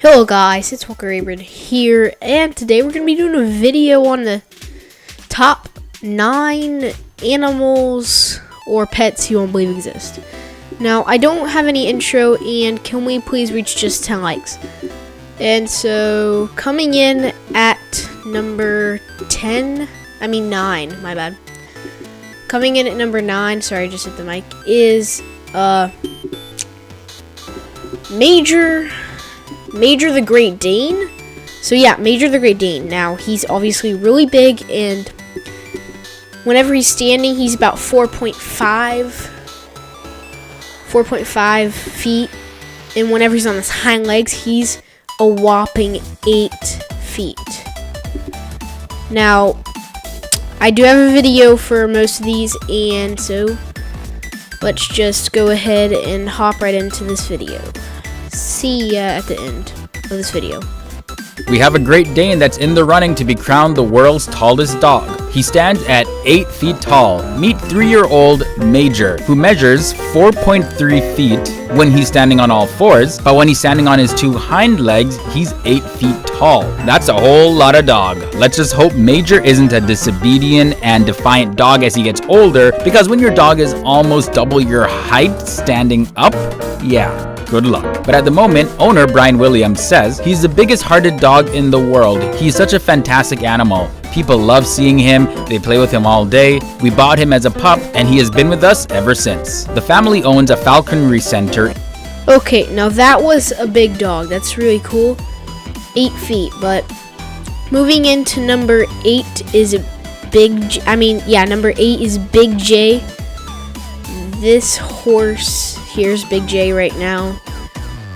Hello guys, it's Walker Abram here, and today we're going to be doing a video on the top 9 animals or pets you won't believe exist. Now, I don't have any intro, and can we please reach just 10 likes? And so, coming in at number 9, my bad. Coming in at number 9, sorry, I just hit the mic, is Major the Great Dane. So yeah, Major the Great Dane. Now, he's obviously really big, and whenever he's standing, he's about 4.5 feet. And whenever he's on his hind legs, he's a whopping 8 feet. Now, I do have a video for most of these, and so let's just go ahead and hop right into this video. See ya at the end of this video. We have a Great Dane that's in the running to be crowned the world's tallest dog. He stands at 8 feet tall. Meet 3-year-old Major, who measures 4.3 feet when he's standing on all fours, but when he's standing on his 2 hind legs, he's 8 feet tall. That's a whole lot of dog. Let's just hope Major isn't a disobedient and defiant dog as he gets older, because when your dog is almost double your height standing up, yeah, good luck. But at the moment, owner Brian Williams says he's the biggest hearted dog in the world. He's such a fantastic animal. People love seeing him. They play with him all day. We bought him as a pup, and he has been with us ever since. The family owns a falconry center. Okay, now that was a big dog. That's really cool. 8 feet, but moving into number 8 is number 8 is Big J. This horse, here's Big J right now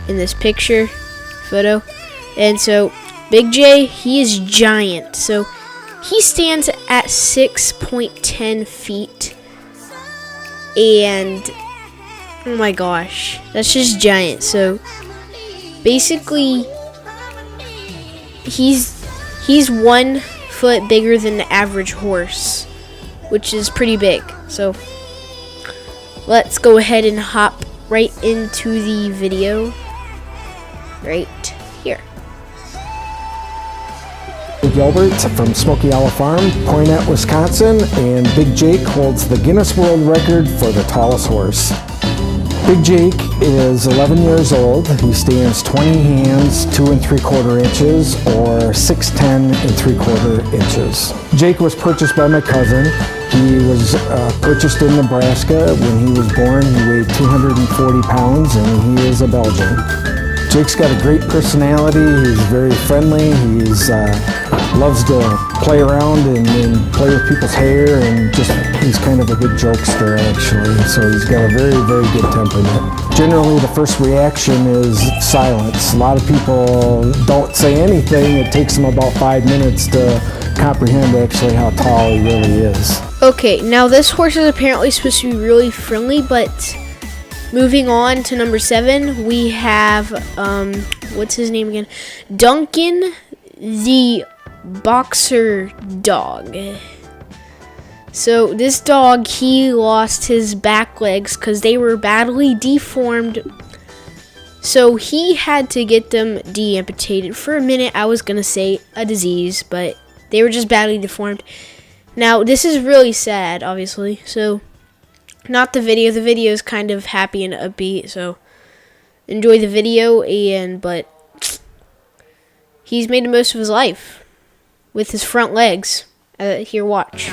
in this photo. And so Big J, he is giant. So he stands at 6.10 feet. And oh my gosh, that's just giant. So basically he's 1 foot bigger than the average horse, which is pretty big. So let's go ahead and hop right into the video right here. Gilbert from Smoky Owl Farm, Poinet, Wisconsin, and Big Jake holds the Guinness World Record for the tallest horse. Big Jake is 11 years old. He stands 20 hands, 2 3/4 inches, or 6'10" 3/4 inches. Jake was purchased by my cousin. He was purchased in Nebraska. When he was born, he weighed 240 pounds, and he is a Belgian. Jake's got a great personality. He's very friendly. He's loves to play around and play with people's hair, and he's kind of a good jokester actually. So he's got a very, very good temperament. Generally, the first reaction is silence. A lot of people don't say anything. It takes them about 5 minutes to comprehend actually how tall he really is. Okay, now this horse is apparently supposed to be really friendly, but moving on to number 7, we have what's his name again? Duncan the Boxer dog. So this dog, he lost his back legs because they were badly deformed. So he had to get them de-amputated. For a minute, I was going to say a disease, but they were just badly deformed. Now, this is really sad, obviously. So, not the video. The video is kind of happy and upbeat. So, enjoy the video. But he's made the most of his life with his front legs. Here, watch.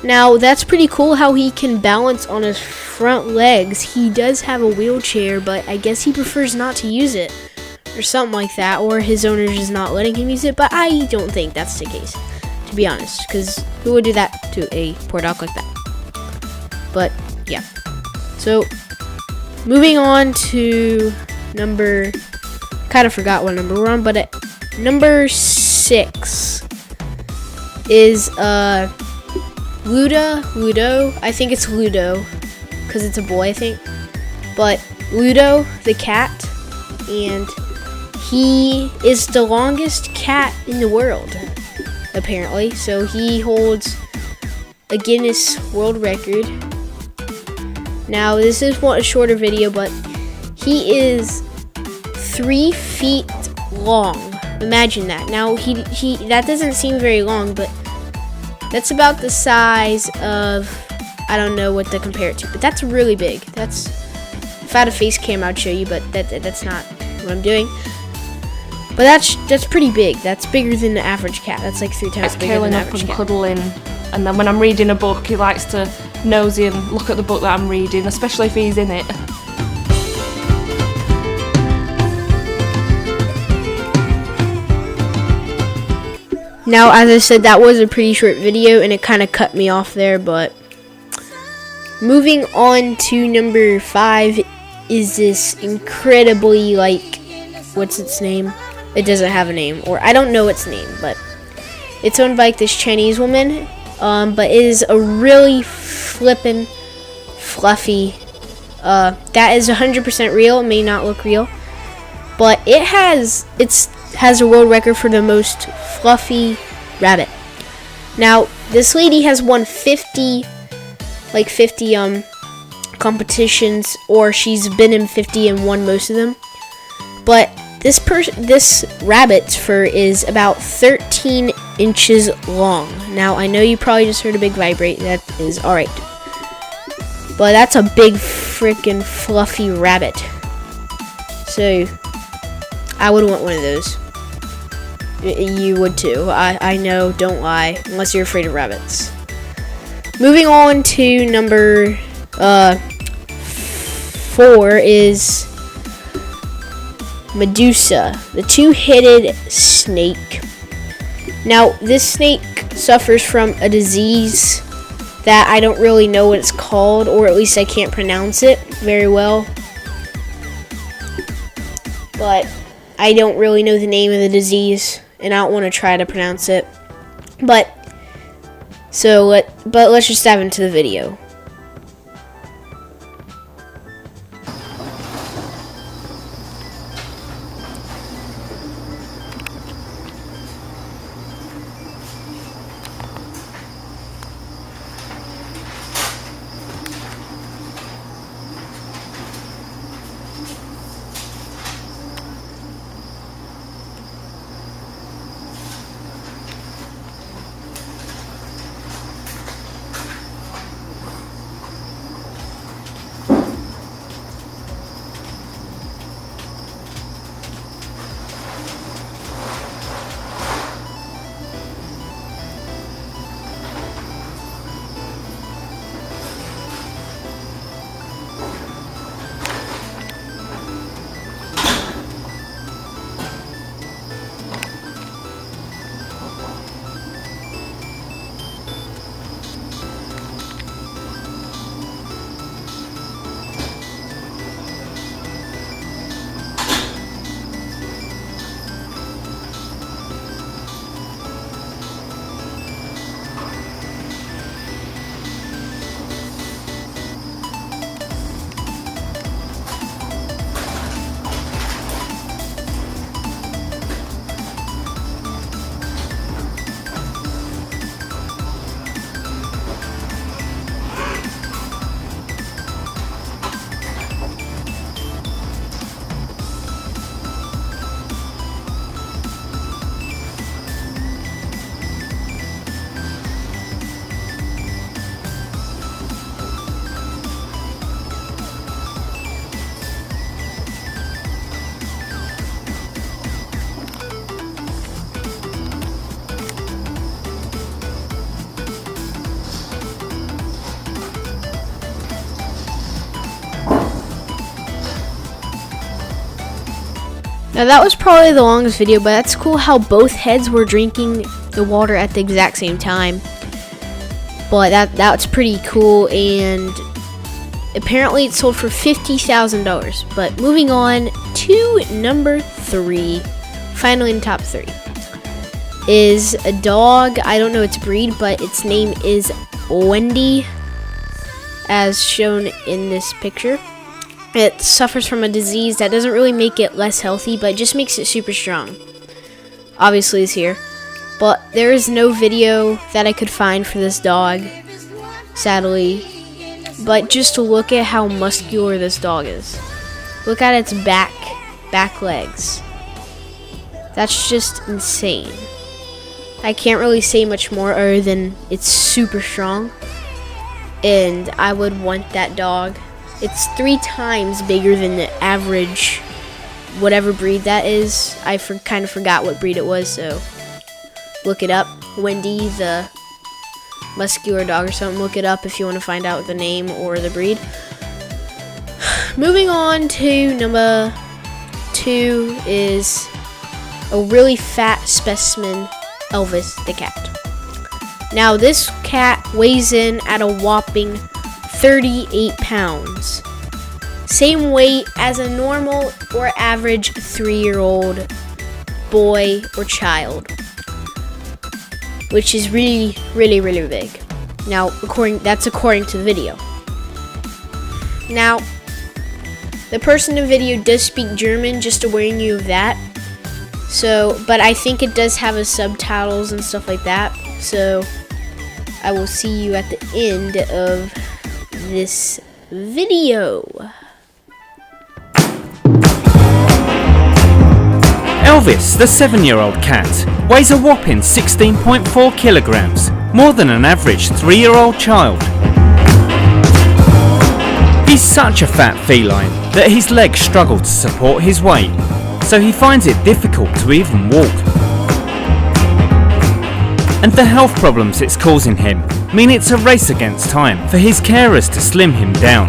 Now, that's pretty cool how he can balance on his front legs. He does have a wheelchair, but I guess he prefers not to use it. or something like that, or his owner is not letting him use it, but I don't think that's the case, to to be honest, because who would do that to a poor dog like that? But yeah. So moving on to number, kind of forgot what number we're on, but at number 6 is Ludo. I think it's Ludo because it's a boy, I think. But Ludo the cat, and he is the longest cat in the world, apparently. So he holds a Guinness World Record. Now, this is a shorter video, but he is 3 feet long. Imagine that. Now, he that doesn't seem very long, but that's about the size of, I don't know what to compare it to, but that's really big. That's, if I had a face cam, I'd show you, but that's not what I'm doing. But that's pretty big. That's bigger than the average cat. That's like 3 times bigger than the average cat. Cuddling, and then when I'm reading a book, he likes to nosy and look at the book that I'm reading, especially if he's in it. Now, as I said, that was a pretty short video, and it kind of cut me off there, but moving on to number 5 is this incredibly, like, what's its name? It doesn't have a name, or I don't know its name, but it's owned by like, this Chinese woman, but it is a really flippin' fluffy, that is 100% real. It may not look real, but it has a world record for the most fluffy rabbit. Now, this lady has won 50 competitions, or she's been in 50 and won most of them. But this rabbit's fur is about 13 inches long. Now, I know you probably just heard a big vibrate. That is alright. But that's a big freaking fluffy rabbit. So, I would want one of those. You would too. I know, don't lie. Unless you're afraid of rabbits. Moving on to number 4 is Medusa, the 2-headed snake. Now, this snake suffers from a disease that I don't really know what it's called, or at least I can't pronounce it very well. But I don't really know the name of the disease, and I don't want to try to pronounce it. But let's just dive into the video. Now that was probably the longest video, but that's cool how both heads were drinking the water at the exact same time. But that's pretty cool, and apparently it sold for $50,000. But moving on to number 3, finally in top 3, is a dog. I don't know its breed, but its name is Wendy, as shown in this picture. It suffers from a disease that doesn't really make it less healthy, but just makes it super strong. Obviously it's here. But there is no video that I could find for this dog, sadly. But just to look at how muscular this dog is. Look at its back legs. That's just insane. I can't really say much more other than it's super strong. And I would want that dog. It's 3 times bigger than the average, whatever breed that is. I kind of forgot what breed it was, so look it up. Wendy, the muscular dog or something. Look it up if you want to find out the name or the breed. Moving on to number 2 is a really fat specimen, Elvis the cat. Now this cat weighs in at a whopping 38 pounds. Same weight as a normal or average 3-year-old boy or child, which is really, really, really big. Now, that's according to the video. Now, the person in the video does speak German, just to warn you of that. So, but I think it does have a subtitles and stuff like that. So, I will see you at the end of this video. Elvis, the 7-year-old cat, weighs a whopping 16.4 kilograms, more than an average 3-year-old child. He's such a fat feline that his legs struggle to support his weight, so he finds it difficult to even walk. And the health problems it's causing him mean it's a race against time for his carers to slim him down.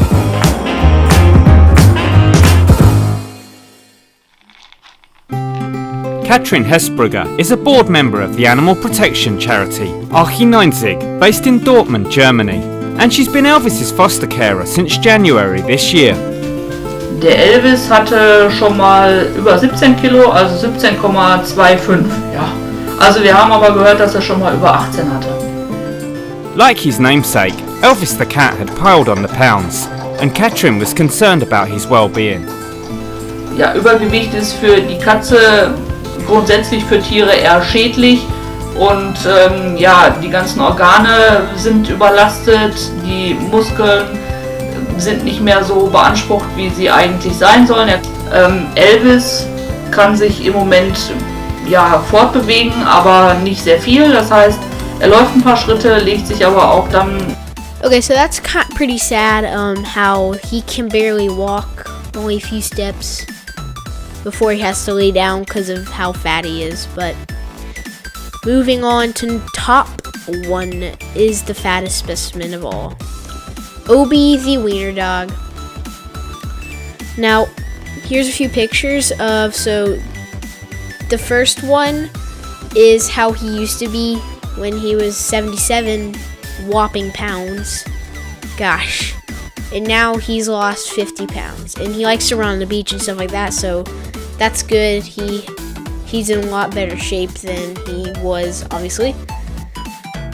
Katrin Hesbrugger is a board member of the animal protection charity Archi 90, based in Dortmund, Germany, and she's been Elvis's foster carer since January this year. Der Elvis hatte schon mal über 17 Kilo, also 17,25. Ja. Also wir haben aber gehört, dass er schon mal über 18 hatte. Like his namesake, Elvis the cat had piled on the pounds, and Katrin was concerned about his well-being. Ja, Übergewicht ist für die Katze grundsätzlich für Tiere eher schädlich und ja, die ganzen Organe sind überlastet, die Muskeln sind nicht mehr so beansprucht, wie sie eigentlich sein sollen. Elvis kann sich im Moment ja fortbewegen, aber nicht sehr viel. Das heißt, er läuft ein paar Schritte, legt sich aber auch dann. Okay, so that's pretty sad. How he can barely walk, only a few steps before he has to lay down because of how fat he is. But moving on to top 1 is the fattest specimen of all, Obi the wiener dog. Now, here's a few pictures of, so the first one is how he used to be when he was 77 whopping pounds. Gosh. And now he's lost 50 pounds. And he likes to run on the beach and stuff like that, so that's good. He's in a lot better shape than he was, obviously.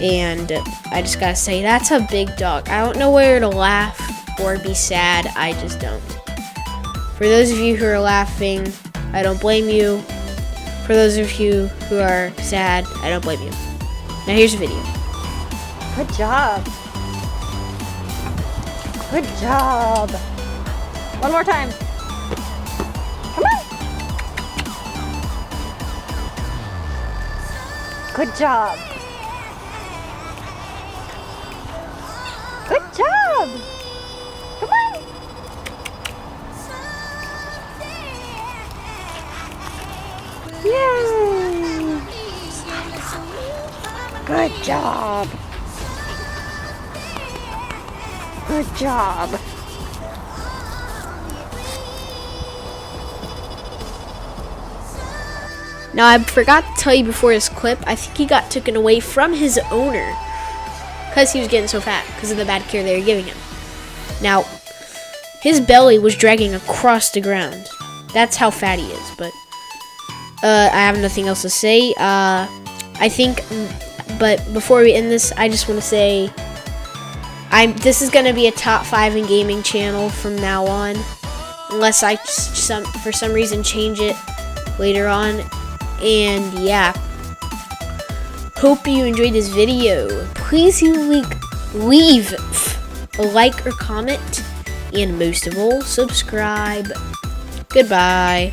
And I just gotta say, that's a big dog. I don't know whether to laugh or be sad. I just don't. For those of you who are laughing, I don't blame you. For those of you who are sad, I don't blame you. Now here's a video. Good job. Good job. One more time. Come on. Good job. Good job. Come on. Yay. Good job. Good job. Now, I forgot to tell you before this clip, I think he got taken away from his owner because he was getting so fat because of the bad care they were giving him. Now, his belly was dragging across the ground. That's how fat he is, but I have nothing else to say. I think, but before we end this, I just want to say this is going to be a top 5 in gaming channel from now on, unless I for some reason change it later on. And yeah, hope you enjoyed this video. Please leave a like or comment, and most of all, subscribe. Goodbye.